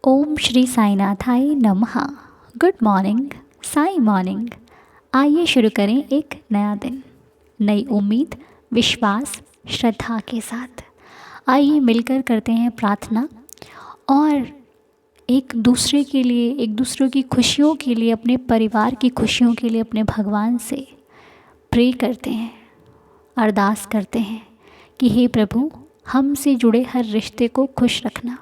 ओम श्री साईनाथाय नमः। Good morning, Sai morning. आइए शुरू करें एक नया दिन, नई उम्मीद, विश्वास, श्रद्धा के साथ। आइए मिलकर करते हैं प्रार्थना और एक दूसरे के लिए, एक दूसरों की खुशियों के लिए, अपने परिवार की खुशियों के लिए अपने भगवान से प्रे करते हैं, अरदास करते हैं कि हे प्रभु, हमसे जुड़े हर रिश्ते को खुश रखना,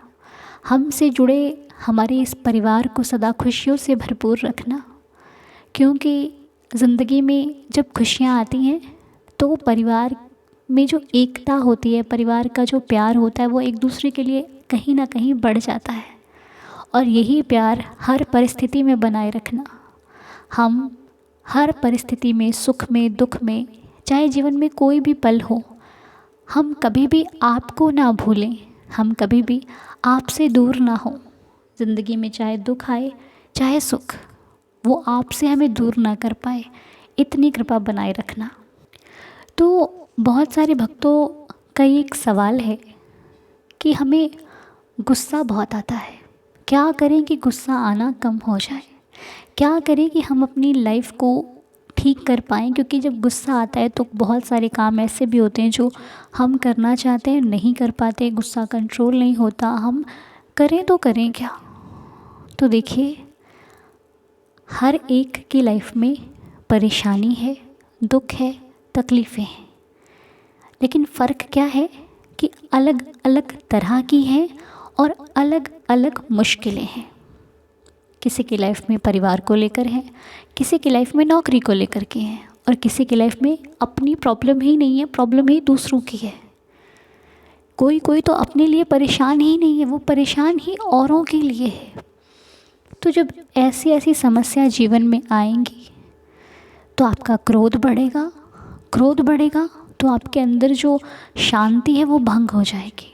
हमसे जुड़े हमारे इस परिवार को सदा खुशियों से भरपूर रखना। क्योंकि ज़िंदगी में जब खुशियाँ आती हैं तो परिवार में जो एकता होती है, परिवार का जो प्यार होता है, वो एक दूसरे के लिए कहीं ना कहीं बढ़ जाता है। और यही प्यार हर परिस्थिति में बनाए रखना। हम हर परिस्थिति में, सुख में, दुख में, चाहे जीवन में कोई भी पल हो, हम कभी भी आपको ना भूलें, हम कभी भी आपसे दूर ना हो। ज़िंदगी में चाहे दुख आए चाहे सुख, वो आपसे हमें दूर ना कर पाए, इतनी कृपा बनाए रखना। तो बहुत सारे भक्तों का ये एक सवाल है कि हमें गुस्सा बहुत आता है, क्या करें कि गुस्सा आना कम हो जाए, क्या करें कि हम अपनी लाइफ को ठीक कर पाएँ। क्योंकि जब गुस्सा आता है तो बहुत सारे काम ऐसे भी होते हैं जो हम करना चाहते हैं, नहीं कर पाते, गुस्सा कंट्रोल नहीं होता, हम करें तो करें क्या। तो देखिए, हर एक की लाइफ में परेशानी है, दुख है, तकलीफ़ें हैं, लेकिन फ़र्क क्या है कि अलग अलग तरह की हैं और अलग अलग मुश्किलें हैं। किसी की लाइफ में परिवार को लेकर है, किसी की लाइफ में नौकरी को लेकर के हैं, और किसी की लाइफ में अपनी प्रॉब्लम ही नहीं है, प्रॉब्लम ही दूसरों की है। कोई कोई तो अपने लिए परेशान ही नहीं है, वो परेशान ही औरों के लिए है। तो जब ऐसी ऐसी समस्या जीवन में आएंगी तो आपका क्रोध बढ़ेगा, क्रोध बढ़ेगा तो आपके अंदर जो शांति है वो भंग हो जाएगी।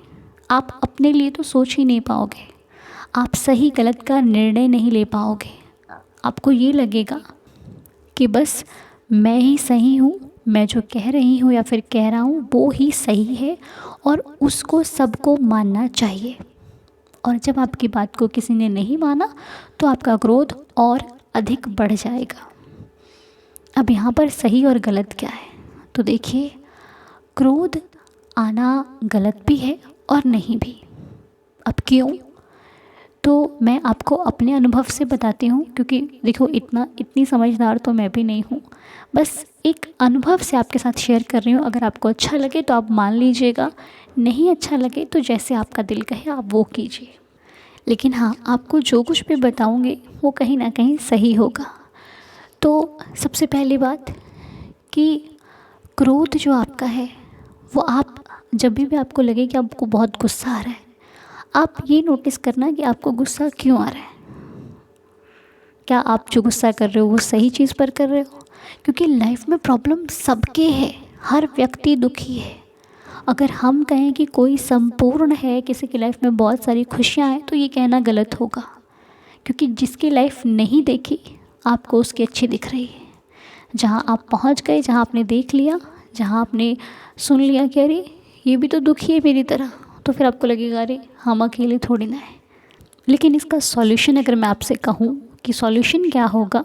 आप अपने लिए तो सोच ही नहीं पाओगे, आप सही गलत का निर्णय नहीं ले पाओगे। आपको ये लगेगा कि बस मैं ही सही हूँ, मैं जो कह रही हूँ या फिर कह रहा हूँ वो ही सही है और उसको सबको मानना चाहिए। और जब आपकी बात को किसी ने नहीं माना तो आपका क्रोध और अधिक बढ़ जाएगा। अब यहाँ पर सही और गलत क्या है? तो देखिए, क्रोध आना गलत भी है और नहीं भी। अब क्यों? तो मैं आपको अपने अनुभव से बताती हूँ, क्योंकि देखो, इतनी समझदार तो मैं भी नहीं हूँ, बस एक अनुभव से आपके साथ शेयर कर रही हूँ। अगर आपको अच्छा लगे तो आप मान लीजिएगा, नहीं अच्छा लगे तो जैसे आपका दिल कहे आप वो कीजिए। लेकिन हाँ, आपको जो कुछ भी बताऊँगी वो कहीं ना कहीं सही होगा। तो सबसे पहली बात कि क्रोध जो आपका है, वो आप जब भी आपको लगे कि आपको बहुत गुस्सा आ रहा है, आप ये नोटिस करना कि आपको गुस्सा क्यों आ रहा है। क्या आप जो गुस्सा कर रहे हो वो सही चीज़ पर कर रहे हो? क्योंकि लाइफ में प्रॉब्लम सबके है, हर व्यक्ति दुखी है। अगर हम कहें कि कोई संपूर्ण है, किसी की लाइफ में बहुत सारी खुशियाँ हैं, तो ये कहना गलत होगा। क्योंकि जिसकी लाइफ नहीं देखी, आपको उसकी अच्छी दिख रही है। जहाँ आप पहुँच गए, जहाँ आपने देख लिया, जहाँ आपने सुन लिया कि अरे ये भी तो दुखी है मेरी तरह, तो फिर आपको लगेगा अरे हम अकेले थोड़ी ना है। लेकिन इसका सॉल्यूशन अगर मैं आपसे कहूँ कि सॉल्यूशन क्या होगा,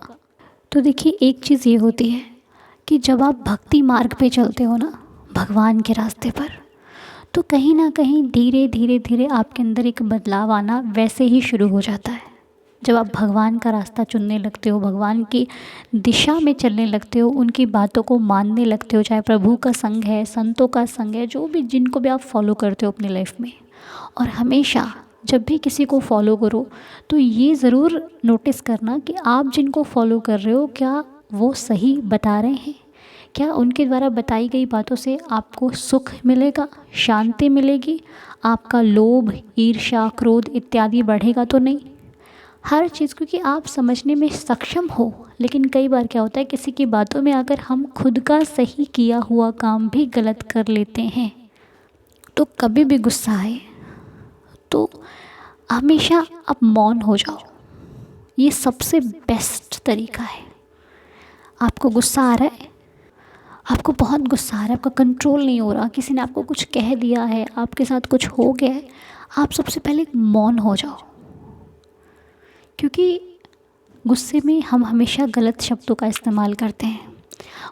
तो देखिए, एक चीज़ ये होती है कि जब आप भक्ति मार्ग पे चलते हो ना, भगवान के रास्ते पर, तो कहीं ना कहीं धीरे धीरे धीरे आपके अंदर एक बदलाव आना वैसे ही शुरू हो जाता है। जब आप भगवान का रास्ता चुनने लगते हो, भगवान की दिशा में चलने लगते हो, उनकी बातों को मानने लगते हो, चाहे प्रभु का संग है, संतों का संग है, जो भी जिनको भी आप फॉलो करते हो अपनी लाइफ में। और हमेशा जब भी किसी को फॉलो करो तो ये ज़रूर नोटिस करना कि आप जिनको फॉलो कर रहे हो, क्या वो सही बता रहे हैं, क्या उनके द्वारा बताई गई बातों से आपको सुख मिलेगा, शांति मिलेगी, आपका लोभ, ईर्ष्या, क्रोध इत्यादि बढ़ेगा तो नहीं। हर चीज़ क्योंकि आप समझने में सक्षम हो। लेकिन कई बार क्या होता है, किसी की बातों में आकर हम खुद का सही किया हुआ काम भी गलत कर लेते हैं। तो कभी भी गुस्सा आए तो हमेशा आप मौन हो जाओ, ये सबसे बेस्ट तरीका है। आपको गुस्सा आ रहा है, आपको बहुत गुस्सा आ रहा है, आपका कंट्रोल नहीं हो रहा, किसी ने आपको कुछ कह दिया है, आपके साथ कुछ हो गया है, आप सबसे पहले मौन हो जाओ। क्योंकि गुस्से में हम हमेशा गलत शब्दों का इस्तेमाल करते हैं।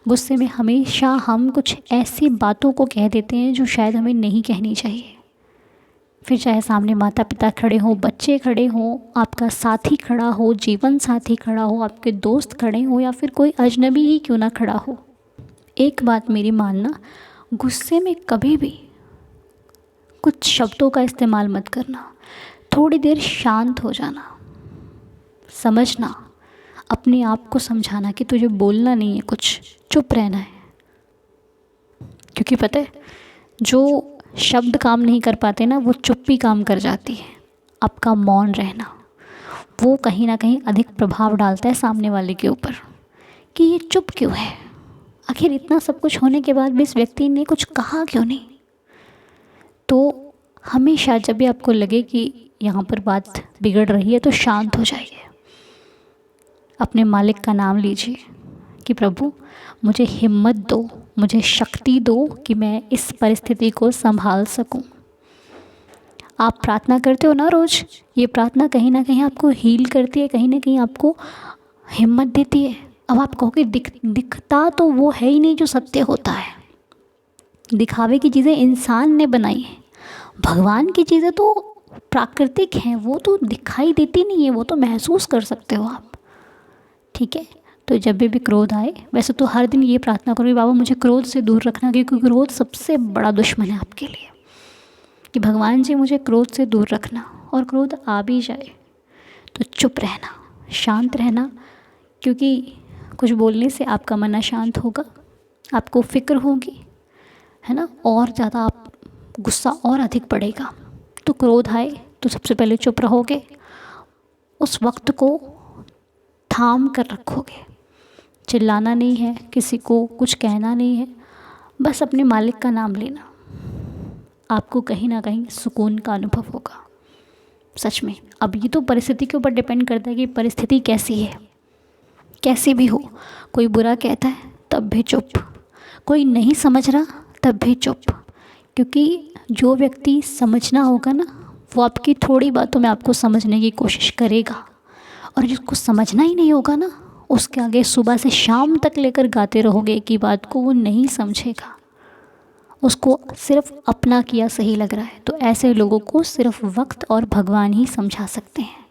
गुस्से में हमेशा हम कुछ ऐसी बातों को कह देते हैं जो शायद हमें नहीं कहनी चाहिए। फिर चाहे सामने माता पिता खड़े हों, बच्चे खड़े हों, आपका साथी खड़ा हो, जीवन साथी खड़ा हो, आपके दोस्त खड़े हों, या फिर कोई अजनबी ही क्यों ना खड़ा हो, एक बात मेरी मानना, गुस्से में कभी भी कुछ शब्दों का इस्तेमाल मत करना। थोड़ी देर शांत हो जाना, समझना, अपने आप को समझाना कि तुझे बोलना नहीं है, कुछ चुप रहना है। क्योंकि पता है, जो शब्द काम नहीं कर पाते ना, वो चुप्पी काम कर जाती है। आपका मौन रहना वो कहीं ना कहीं अधिक प्रभाव डालता है सामने वाले के ऊपर, कि ये चुप क्यों है, आखिर इतना सब कुछ होने के बाद भी इस व्यक्ति ने कुछ कहा क्यों नहीं। तो हमेशा जब भी आपको लगे कि यहाँ पर बात बिगड़ रही है तो शांत हो जाइए, अपने मालिक का नाम लीजिए कि प्रभु मुझे हिम्मत दो, मुझे शक्ति दो कि मैं इस परिस्थिति को संभाल सकूं। आप प्रार्थना करते हो ना रोज़, ये प्रार्थना कहीं ना कहीं आपको हील करती है, कहीं ना कहीं आपको हिम्मत देती है। अब आप कहोगे दिखता तो वो है ही नहीं जो सत्य होता है, दिखावे की चीज़ें इंसान ने बनाई हैं, भगवान की चीज़ें तो प्राकृतिक हैं, वो तो दिखाई देती नहीं है, वो तो महसूस कर सकते हो आप। ठीक है, तो जब भी क्रोध आए, वैसे तो हर दिन ये प्रार्थना करो कि बाबा मुझे क्रोध से दूर रखना, क्योंकि क्रोध सबसे बड़ा दुश्मन है आपके लिए, कि भगवान जी मुझे क्रोध से दूर रखना। और क्रोध आ भी जाए तो चुप रहना, शांत रहना, क्योंकि कुछ बोलने से आपका मन अशांत होगा, आपको फिक्र होगी, है ना, और ज़्यादा आप गुस्सा और अधिक बढ़ेगा। तो क्रोध आए तो सबसे पहले चुप रहोगे, उस वक्त को थाम कर रखोगे, चिल्लाना नहीं है, किसी को कुछ कहना नहीं है, बस अपने मालिक का नाम लेना। आपको कहीं ना कहीं सुकून का अनुभव होगा, सच में। अब ये तो परिस्थिति के ऊपर डिपेंड करता है कि परिस्थिति कैसी है, कैसी भी हो। कोई बुरा कहता है तब भी चुप, कोई नहीं समझ रहा तब भी चुप, क्योंकि जो व्यक्ति समझना होगा ना, वो आपकी थोड़ी बातों में आपको समझने की कोशिश करेगा, और जिसको समझना ही नहीं होगा ना, उसके आगे सुबह से शाम तक लेकर गाते रहोगे एक ही बात को, वो नहीं समझेगा, उसको सिर्फ अपना किया सही लग रहा है। तो ऐसे लोगों को सिर्फ वक्त और भगवान ही समझा सकते हैं।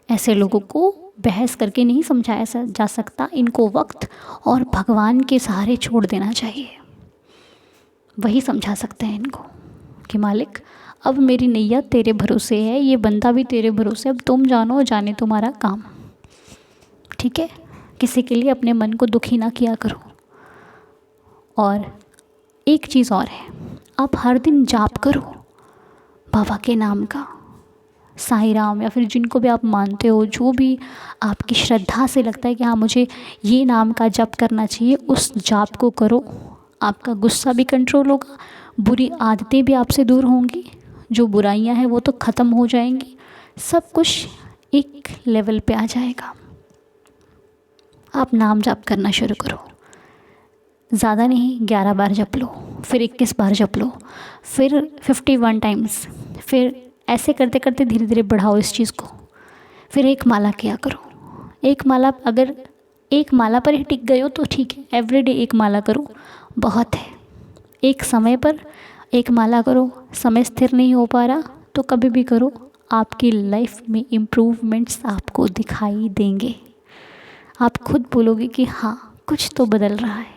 ऐसे लोगों को बहस करके नहीं समझाया जा सकता, इनको वक्त और भगवान के सहारे छोड़ देना चाहिए, वही समझा सकते हैं इनको कि मालिक अब मेरी नैया तेरे भरोसे है, ये बंदा भी तेरे भरोसे, अब तुम जानो जाने तुम्हारा काम। ठीक है, किसी के लिए अपने मन को दुखी ना किया करो। और एक चीज़ और है, आप हर दिन जाप करो बाबा के नाम का, साईं राम या फिर जिनको भी आप मानते हो, जो भी आपकी श्रद्धा से लगता है कि हाँ मुझे ये नाम का जप करना चाहिए, उस जाप को करो। आपका गुस्सा भी कंट्रोल होगा, बुरी आदतें भी आपसे दूर होंगी, जो बुराइयां हैं वो तो ख़त्म हो जाएंगी, सब कुछ एक लेवल पे आ जाएगा। आप नाम जाप करना शुरू करो, ज़्यादा नहीं, 11 बार जप लो, फिर 21 बार जप लो, फिर 51 टाइम्स, फिर ऐसे करते करते धीरे धीरे बढ़ाओ इस चीज़ को। फिर एक माला किया करो, एक माला, अगर एक माला पर ही टिक गए हो तो ठीक है, एवरीडे एक माला करो, बहुत है। एक समय पर एक माला करो, समय स्थिर नहीं हो पा रहा तो कभी भी करो, आपकी लाइफ में इम्प्रूवमेंट्स आपको दिखाई देंगे। आप खुद बोलोगे कि हाँ कुछ तो बदल रहा है,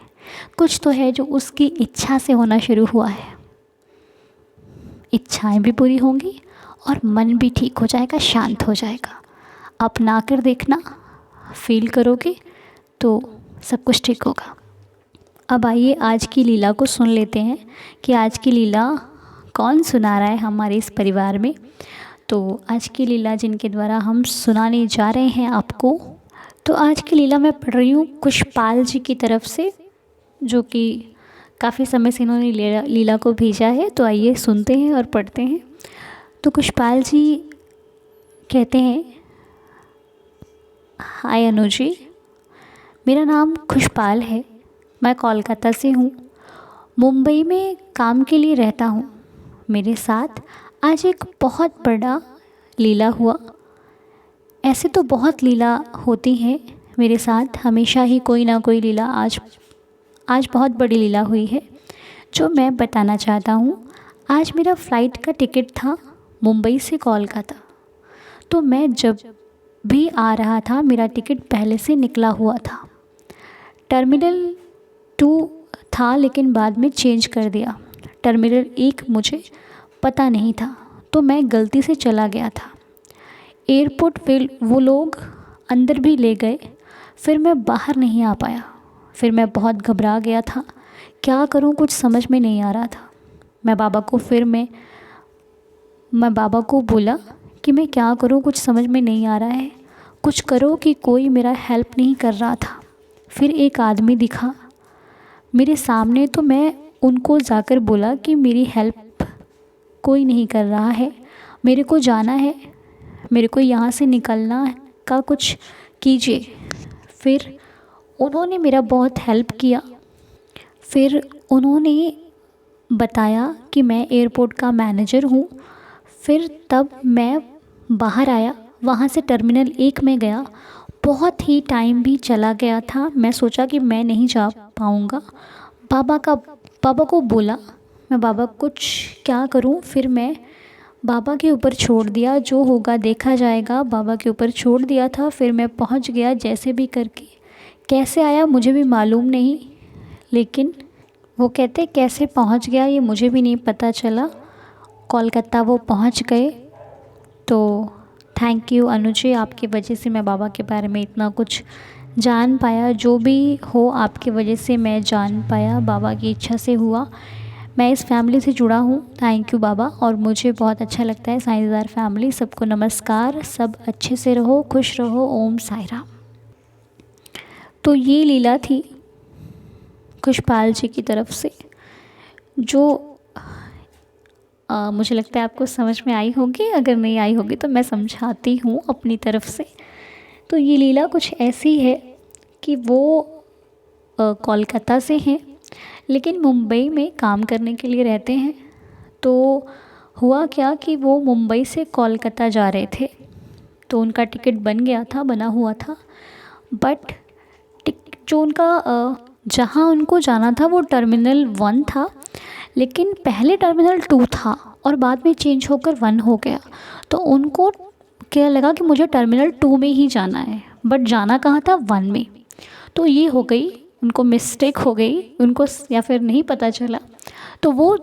कुछ तो है जो उसकी इच्छा से होना शुरू हुआ है। इच्छाएं भी पूरी होंगी और मन भी ठीक हो जाएगा, शांत हो जाएगा। अपना कर देखना, फील करोगे तो सब कुछ ठीक होगा। अब आइए आज की लीला को सुन लेते हैं कि आज की लीला कौन सुना रहा है हमारे इस परिवार में। तो आज की लीला जिनके द्वारा हम सुनाने जा रहे हैं आपको, तो आज की लीला मैं पढ़ रही हूँ कुशपाल जी की तरफ से, जो कि काफ़ी समय से इन्होंने लीला को भेजा है। तो आइए सुनते हैं और पढ़ते हैं। तो कुशपाल जी कहते हैं, हाय अनु जी, मेरा नाम खुशपाल है, मैं कोलकाता से हूँ, मुंबई में काम के लिए रहता हूँ। मेरे साथ आज एक बहुत बड़ा लीला हुआ। ऐसे तो बहुत लीला होती है मेरे साथ, हमेशा ही कोई ना कोई लीला। आज आज बहुत बड़ी लीला हुई है जो मैं बताना चाहता हूँ। आज मेरा फ़्लाइट का टिकट था मुंबई से कोलकाता। तो मैं जब भी आ रहा था मेरा टिकट पहले से निकला हुआ था। टर्मिनल 2 था लेकिन बाद में चेंज कर दिया। टर्मिनल 1 मुझे पता नहीं था तो मैं गलती से चला गया था। एयरपोर्ट पे वो लोग अंदर भी ले गए, फिर मैं बाहर नहीं आ पाया। फिर मैं बहुत घबरा गया था, क्या करूं कुछ समझ में नहीं आ रहा था। मैं बाबा को बोला कि मैं क्या करूं कुछ समझ में नहीं आ रहा है, कुछ करो। कि कोई मेरा हेल्प नहीं कर रहा था। फिर एक आदमी दिखा मेरे सामने, तो मैं उनको जाकर बोला कि मेरी हेल्प कोई नहीं कर रहा है, मेरे को जाना है, मेरे को यहाँ से निकलना का कुछ कीजिए। फिर उन्होंने मेरा बहुत हेल्प किया। फिर उन्होंने बताया कि मैं एयरपोर्ट का मैनेजर हूँ। फिर तब मैं बाहर आया, वहाँ से टर्मिनल 1 में गया। बहुत ही टाइम भी चला गया था, मैं सोचा कि मैं नहीं जा पाऊँगा। बाबा को बोला, मैं बाबा कुछ क्या करूँ। फिर मैं बाबा के ऊपर छोड़ दिया, जो होगा देखा जाएगा, बाबा के ऊपर छोड़ दिया था। फिर मैं पहुँच गया जैसे भी करके। कैसे आया मुझे भी मालूम नहीं, लेकिन वो कहते कैसे पहुंच गया ये मुझे भी नहीं पता चला। कोलकाता वो पहुंच गए। तो थैंक यू अनुज जी, आपकी वजह से मैं बाबा के बारे में इतना कुछ जान पाया। जो भी हो आपकी वजह से मैं जान पाया, बाबा की इच्छा से हुआ। मैं इस फैमिली से जुड़ा हूँ। थैंक यू बाबा। और मुझे बहुत अच्छा लगता है साईंदार फैमिली। सबको नमस्कार, सब अच्छे से रहो, खुश रहो। ओम साई राम। तो ये लीला थी खुशपाल जी की तरफ से, जो मुझे लगता है आपको समझ में आई होगी। अगर नहीं आई होगी तो मैं समझाती हूँ अपनी तरफ से। तो ये लीला कुछ ऐसी है कि वो कोलकाता से हैं लेकिन मुंबई में काम करने के लिए रहते हैं। तो हुआ क्या कि वो मुंबई से कोलकाता जा रहे थे, तो उनका टिकट बना हुआ था। बट जो उनका जहाँ उनको जाना था वो टर्मिनल 1 था, लेकिन पहले टर्मिनल 2 था और बाद में चेंज होकर 1 हो गया। तो उनको क्या लगा कि मुझे टर्मिनल 2 में ही जाना है, बट जाना कहाँ था 1 में। तो ये हो गई, उनको मिस्टेक हो गई, उनको या फिर नहीं पता चला, तो वो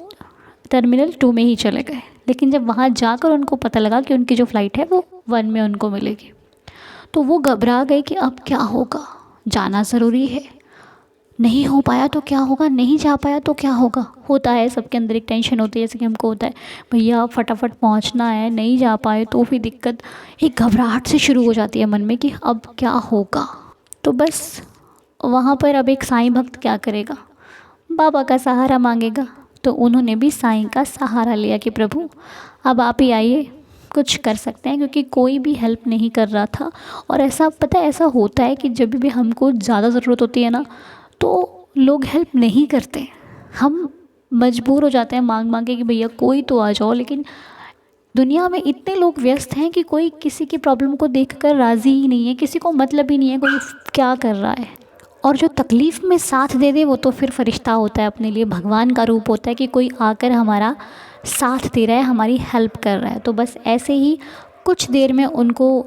टर्मिनल 2 में ही चले गए। लेकिन जब वहाँ जाकर उनको पता लगा कि उनकी जो फ़्लाइट है वो 1 में उनको मिलेगी, तो वो घबरा गए कि अब क्या होगा, जाना ज़रूरी है, नहीं हो पाया तो क्या होगा, नहीं जा पाया तो क्या होगा। होता है सबके अंदर एक टेंशन होती है, जैसे कि हमको होता है भैया फटाफट पहुंचना है, नहीं जा पाए तो फिर दिक्कत, एक घबराहट से शुरू हो जाती है मन में कि अब क्या होगा। तो बस वहाँ पर अब एक साईं भक्त क्या करेगा, बाबा का सहारा मांगेगा। तो उन्होंने भी साईं का सहारा लिया कि प्रभु अब आप ही आइए, कुछ कर सकते हैं, क्योंकि कोई भी हेल्प नहीं कर रहा था। और ऐसा पता है, ऐसा होता है कि जब भी हमको ज़्यादा ज़रूरत होती है ना, तो लोग हेल्प नहीं करते। हम मजबूर हो जाते हैं मांग मांग के कि भैया कोई तो आ जाओ। लेकिन दुनिया में इतने लोग व्यस्त हैं कि कोई किसी की प्रॉब्लम को देखकर राज़ी ही नहीं है, किसी को मतलब ही नहीं है कोई क्या कर रहा है। और जो तकलीफ़ में साथ दे दे वो तो फिर फरिश्ता होता है, अपने लिए भगवान का रूप होता है कि कोई आकर हमारा साथ दे रहा है, हमारी हेल्प कर रहा है। तो बस ऐसे ही कुछ देर में उनको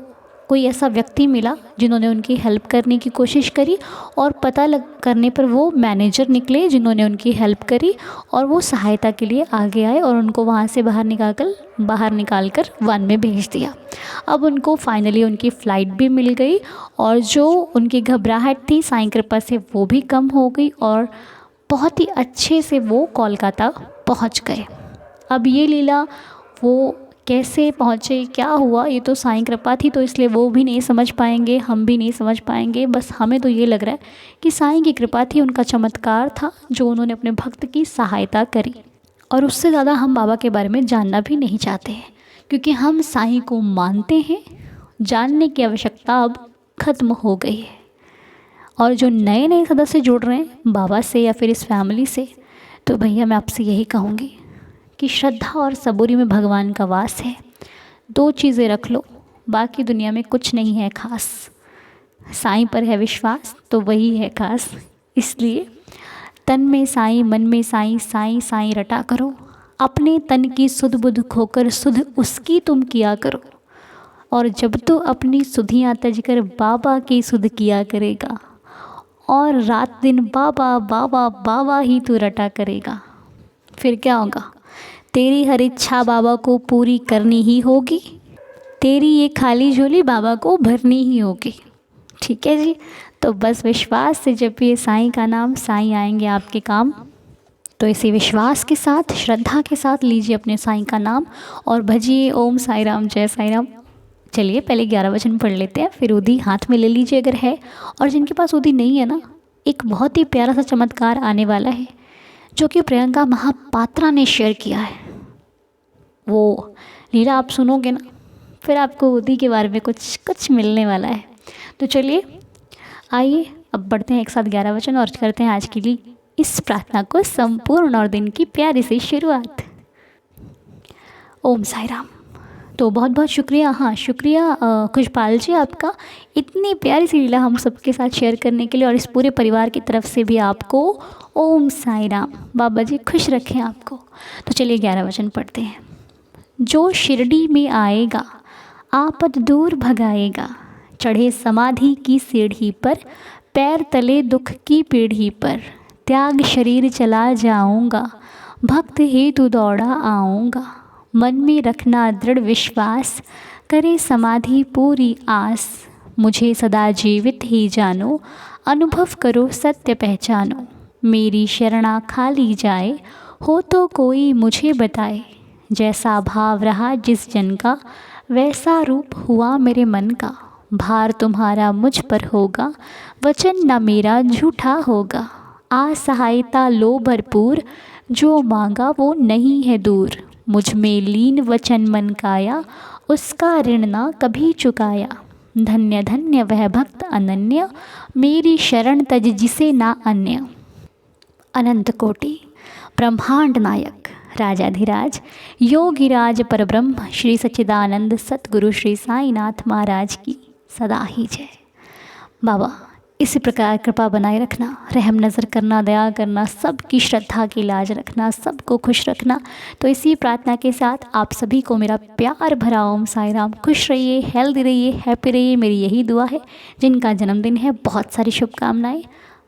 कोई ऐसा व्यक्ति मिला जिन्होंने उनकी हेल्प करने की कोशिश करी, और पता लग करने पर वो मैनेजर निकले जिन्होंने उनकी हेल्प करी, और वो सहायता के लिए आगे आए और उनको वहाँ से बाहर निकाल कर 1 में भेज दिया। अब उनको फाइनली उनकी फ़्लाइट भी मिल गई, और जो उनकी घबराहट थी साईं कृपा से वो भी कम हो गई, और बहुत ही अच्छे से वो कोलकाता पहुँच गए। अब ये लीला वो कैसे पहुँचे, क्या हुआ, ये तो साईं कृपा थी, तो इसलिए वो भी नहीं समझ पाएंगे, हम भी नहीं समझ पाएंगे। बस हमें तो ये लग रहा है कि साईं की कृपा थी, उनका चमत्कार था जो उन्होंने अपने भक्त की सहायता करी। और उससे ज़्यादा हम बाबा के बारे में जानना भी नहीं चाहते हैं, क्योंकि हम साईं को मानते हैं। जानने की आवश्यकता अब ख़त्म हो गई है। और जो नए नए सदस्य जुड़ रहे हैं बाबा से या फिर इस फैमिली से, तो भैया मैं आपसे यही कहूँगी कि श्रद्धा और सबूरी में भगवान का वास है। 2 चीज़ें रख लो, बाकी दुनिया में कुछ नहीं है खास। साईं पर है विश्वास तो वही है खास। इसलिए तन में साईं मन में साईं, साईं साईं रटा करो। अपने तन की सुध बुध खोकर सुध उसकी तुम किया करो। और जब तो अपनी सुधियाँ तज कर बाबा की सुध किया करेगा, और रात दिन बाबा बाबा बाबा ही तू रटा करेगा, फिर क्या होगा? तेरी हर इच्छा बाबा को पूरी करनी ही होगी। तेरी ये खाली झोली बाबा को भरनी ही होगी। ठीक है जी। तो बस विश्वास से जपिए साईं का नाम, साईं आएंगे आपके काम। तो इसी विश्वास के साथ, श्रद्धा के साथ लीजिए अपने साईं का नाम और भजिए ओम साई राम, जय साई राम। चलिए पहले 11 वचन पढ़ लेते हैं, फिर उदी हाथ में ले लीजिए अगर है। और जिनके पास उदी नहीं है ना, एक बहुत ही प्यारा सा चमत्कार आने वाला है जो कि प्रियंका महापात्रा ने शेयर किया है। वो लीला आप सुनोगे ना, फिर आपको उदी के बारे में कुछ मिलने वाला है। तो चलिए आइए अब बढ़ते हैं एक साथ 11 वचन और करते हैं आज के लिए इस प्रार्थना को संपूर्ण और दिन की प्यारी सी शुरुआत। ओम साई राम। तो बहुत बहुत शुक्रिया, हाँ शुक्रिया खुशपाल जी आपका, इतनी प्यारी सी लीला हम सबके साथ शेयर करने के लिए। और इस पूरे परिवार की तरफ से भी आपको ओम साई राम। बाबा जी खुश रखें आपको। तो चलिए 11 वचन पढ़ते हैं। जो शिरडी में आएगा आपद दूर भगाएगा, चढ़े समाधि की सीढ़ी पर, पैर तले दुख की पीढ़ी पर, त्याग शरीर चला जाऊंगा, भक्त हेतु दौड़ा आऊँगा। मन में रखना दृढ़ विश्वास, करे समाधि पूरी आस। मुझे सदा जीवित ही जानो, अनुभव करो सत्य पहचानो। मेरी शरणा खाली जाए, हो तो कोई मुझे बताए। जैसा भाव रहा जिस जन का, वैसा रूप हुआ मेरे मन का। भार तुम्हारा मुझ पर होगा, वचन न मेरा झूठा होगा। आ सहायता लो भरपूर, जो मांगा वो नहीं है दूर। मुझ में लीन वचन मन काया, उसका ऋण ना कभी चुकाया। धन्य धन्य वह भक्त अनन्य, मेरी शरण तज जिसे ना अन्य। अनंत कोटि ब्रह्मांड नायक राजाधिराज योगिराज परब्रह्म श्री सच्चिदानंद सतगुरु श्री साईनाथ महाराज की सदा ही जय। बाबा इसी प्रकार कृपा बनाए रखना, रहम नज़र करना, दया करना, सबकी श्रद्धा की लाज रखना, सबको खुश रखना। तो इसी प्रार्थना के साथ आप सभी को मेरा प्यार भरा ओम साई राम। खुश रहिए, हेल्दी रहिए, हैप्पी रहिए, मेरी यही दुआ है। जिनका जन्मदिन है बहुत सारी शुभकामनाएं।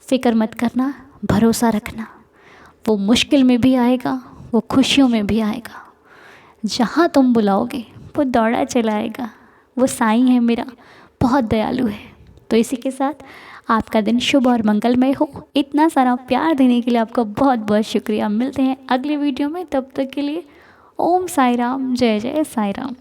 फ़िक्र मत करना, भरोसा रखना, वो मुश्किल में भी आएगा, वो खुशियों में भी आएगा। जहाँ तुम बुलाओगे वो दौड़ा चला आएगा। वो साईं है मेरा, बहुत दयालु है। तो इसी के साथ आपका दिन शुभ और मंगलमय हो। इतना सारा प्यार देने के लिए आपका बहुत बहुत शुक्रिया। मिलते हैं अगले वीडियो में, तब तक के लिए ओम साई राम, जय जय साई राम।